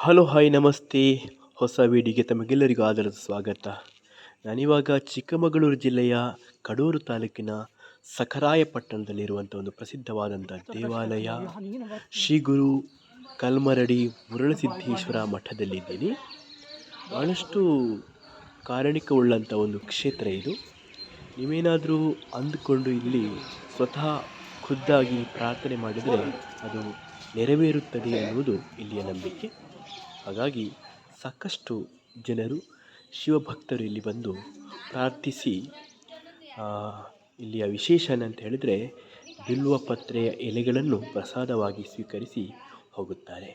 Hello hi ನಮಸ್ತೆ. ಹೊಸ ವೀಡಿಯೋಗೆ ತಮಗೆಲ್ಲರಿಗೂ ಆದರದ ಸ್ವಾಗತ. ನಾನಿವಾಗ ಚಿಕ್ಕಮಗಳೂರು ಜಿಲ್ಲೆಯ ಕಡೂರು ತಾಲೂಕಿನ ಸಖರಾಯಪಟ್ಟಣದಲ್ಲಿರುವಂಥ ಒಂದು ಪ್ರಸಿದ್ಧವಾದಂಥ ದೇವಾಲಯ ಶ್ರೀ ಗುರು ಕಲ್ಮರಡಿ ಮುರುಳಸಿದ್ದೇಶ್ವರ ಮಠದಲ್ಲಿದ್ದೀನಿ. ಭಾಳಷ್ಟು ಕಾರಣಿಕವುಳ್ಳಂಥ ಒಂದು ಕ್ಷೇತ್ರ ಇದು. ನೀವೇನಾದರೂ ಅಂದುಕೊಂಡು ಇಲ್ಲಿ ಸ್ವತಃ ಖುದ್ದಾಗಿ ಪ್ರಾರ್ಥನೆ ಮಾಡಿದರೆ ಅದು ನೆರವೇರುತ್ತದೆ ಎನ್ನುವುದು ಇಲ್ಲಿಯ ನಂಬಿಕೆ. ಹಾಗಾಗಿ ಸಾಕಷ್ಟು ಜನರು ಶಿವಭಕ್ತರು ಇಲ್ಲಿ ಬಂದು ಪ್ರಾರ್ಥಿಸಿ, ಇಲ್ಲಿಯ ವಿಶೇಷ ಏನಂತ ಹೇಳಿದರೆ ಬಿಲ್ವ ಪತ್ರೆಯ ಎಲೆಗಳನ್ನು ಪ್ರಸಾದವಾಗಿ ಸ್ವೀಕರಿಸಿ ಹೋಗುತ್ತಾರೆ.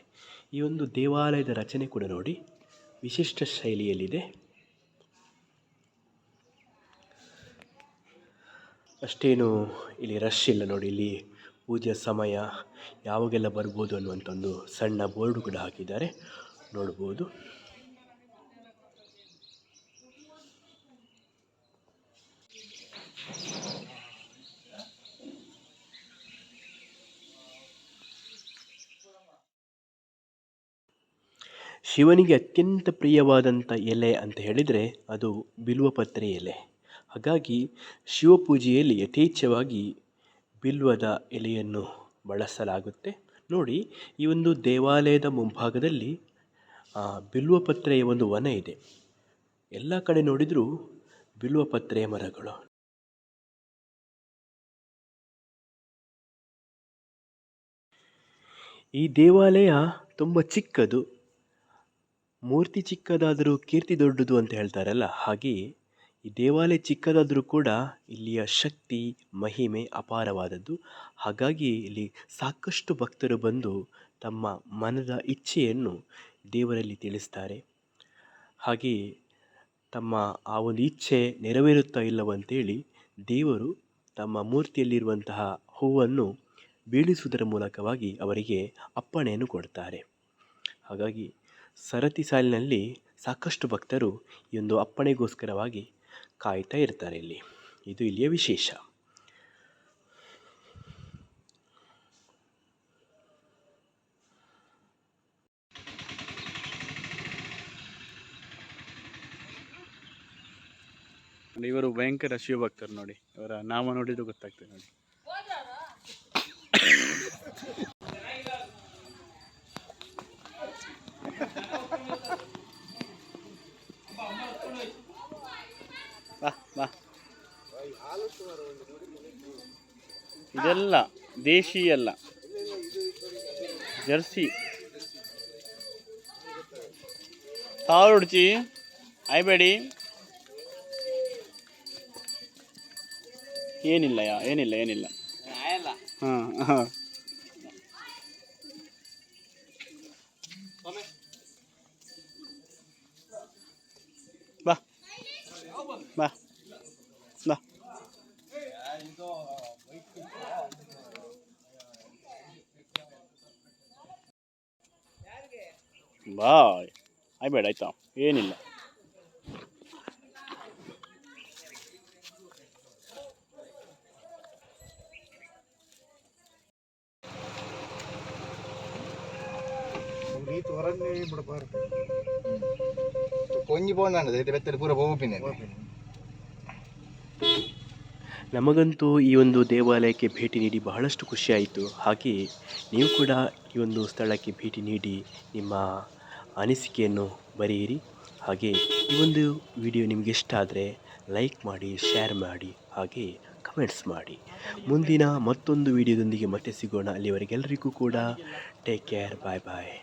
ಈ ಒಂದು ದೇವಾಲಯದ ರಚನೆ ಕೂಡ ನೋಡಿ ವಿಶಿಷ್ಟ ಶೈಲಿಯಲ್ಲಿದೆ. ಅಷ್ಟೇನು ಇಲ್ಲಿ ರಶ್ ಇಲ್ಲ ನೋಡಿ. ಇಲ್ಲಿ ಪೂಜೆಯ ಸಮಯ ಯಾವಾಗೆಲ್ಲ ಬರ್ಬೋದು ಅನ್ನುವಂಥ ಒಂದು ಸಣ್ಣ ಬೋರ್ಡು ಕೂಡ ಹಾಕಿದ್ದಾರೆ, ನೋಡ್ಬೋದು. ಶಿವನಿಗೆ ಅತ್ಯಂತ ಪ್ರಿಯವಾದಂಥ ಎಲೆ ಅಂತ ಹೇಳಿದರೆ ಅದು ಬಿಲ್ವಪತ್ರೆ ಎಲೆ. ಹಾಗಾಗಿ ಶಿವಪೂಜೆಯಲ್ಲಿ ಯಥೇಚ್ಛವಾಗಿ ಬಿಲ್ವದ ಎಲೆಯನ್ನು ಬಳಸಲಾಗುತ್ತೆ. ನೋಡಿ, ಈ ಒಂದು ದೇವಾಲಯದ ಮುಂಭಾಗದಲ್ಲಿ ಬಿಲ್ವಪತ್ರೆಯ ಒಂದು ವನ ಇದೆ. ಎಲ್ಲ ಕಡೆ ನೋಡಿದರೂ ಬಿಲ್ವಪತ್ರೆಯ ಮರಗಳು. ಈ ದೇವಾಲಯ ತುಂಬ ಚಿಕ್ಕದು. ಮೂರ್ತಿ ಚಿಕ್ಕದಾದರೂ ಕೀರ್ತಿ ದೊಡ್ಡದು ಅಂತ ಹೇಳ್ತಾರಲ್ಲ, ಹಾಗೆ ಈ ದೇವಾಲಯ ಚಿಕ್ಕದಾದರೂ ಕೂಡ ಇಲ್ಲಿಯ ಶಕ್ತಿ ಮಹಿಮೆ ಅಪಾರವಾದದ್ದು. ಹಾಗಾಗಿ ಇಲ್ಲಿ ಸಾಕಷ್ಟು ಭಕ್ತರು ಬಂದು ತಮ್ಮ ಮನದ ಇಚ್ಛೆಯನ್ನು ದೇವರಲ್ಲಿ ತಿಳಿಸ್ತಾರೆ. ಹಾಗೆ ತಮ್ಮ ಆ ಒಂದು ಇಚ್ಛೆ ನೆರವೇರುತ್ತಾ ಇಲ್ಲವಂತೇಳಿ ದೇವರು ತಮ್ಮ ಮೂರ್ತಿಯಲ್ಲಿರುವಂತಹ ಹೂವನ್ನು ಬೀಳಿಸುವುದರ ಮೂಲಕವಾಗಿ ಅವರಿಗೆ ಅಪ್ಪಣೆಯನ್ನು ಕೊಡ್ತಾರೆ. ಹಾಗಾಗಿ ಸರತಿ ಸಾಲಿನಲ್ಲಿ ಸಾಕಷ್ಟು ಭಕ್ತರು ಈ ಒಂದು ಅಪ್ಪಣೆಗೋಸ್ಕರವಾಗಿ ಕಾಯ್ತಾ ಇರ್ತಾರೆ. ಇದು ಇಲ್ಲಿಯ ವಿಶೇಷ. ಇವರು ಭಯಂಕರ ಶಿವಭಕ್ತರು ನೋಡಿ. ಇವರ ನಾಮ ನೋಡಿದ್ರು ಗೊತ್ತಾಗ್ತದೆ ನೋಡಿ. ಇದೆಲ್ಲ ದೇಶಿ ಅಲ್ಲ, ಜರ್ಸಿ. ಸಾವಿರ ಹುಡ್ಚಿ ಆಯ್ಬೇಡಿ. ಏನಿಲ್ಲ ಏನಿಲ್ಲ. ಹಾಂ ಹಾಂ, ಬಾ ಬಾ ಬಾ. ಬಾಯ್ ಆಯ್ಬೇಡ ಆಯ್ತಾ, ಏನಿಲ್ಲ. ನಮಗಂತೂ ಈ ಒಂದು ದೇವಾಲಯಕ್ಕೆ ಭೇಟಿ ನೀಡಿ ಬಹಳಷ್ಟು ಖುಷಿಯಾಯಿತು. ಹಾಗೆ ನೀವು ಕೂಡ ಈ ಒಂದು ಸ್ಥಳಕ್ಕೆ ಭೇಟಿ ನೀಡಿ ನಿಮ್ಮ ಅನಿಸಿಕೆಯನ್ನು ಬರೆಯಿರಿ. ಹಾಗೆ ಈ ಒಂದು ವಿಡಿಯೋ ನಿಮಗೆ ಇಷ್ಟ ಆದರೆ ಲೈಕ್ ಮಾಡಿ, ಶೇರ್ ಮಾಡಿ, ಹಾಗೆ ಕಮೆಂಟ್ಸ್ ಮಾಡಿ. ಮುಂದಿನ ಮತ್ತೊಂದು ವಿಡಿಯೋದೊಂದಿಗೆ ಮತ್ತೆ ಸಿಗೋಣ. ಅಲ್ಲಿವರೆಗೆಲ್ಲರಿಗೂ ಕೂಡ ಟೇಕ್ ಕೇರ್, ಬಾಯ್ ಬಾಯ್.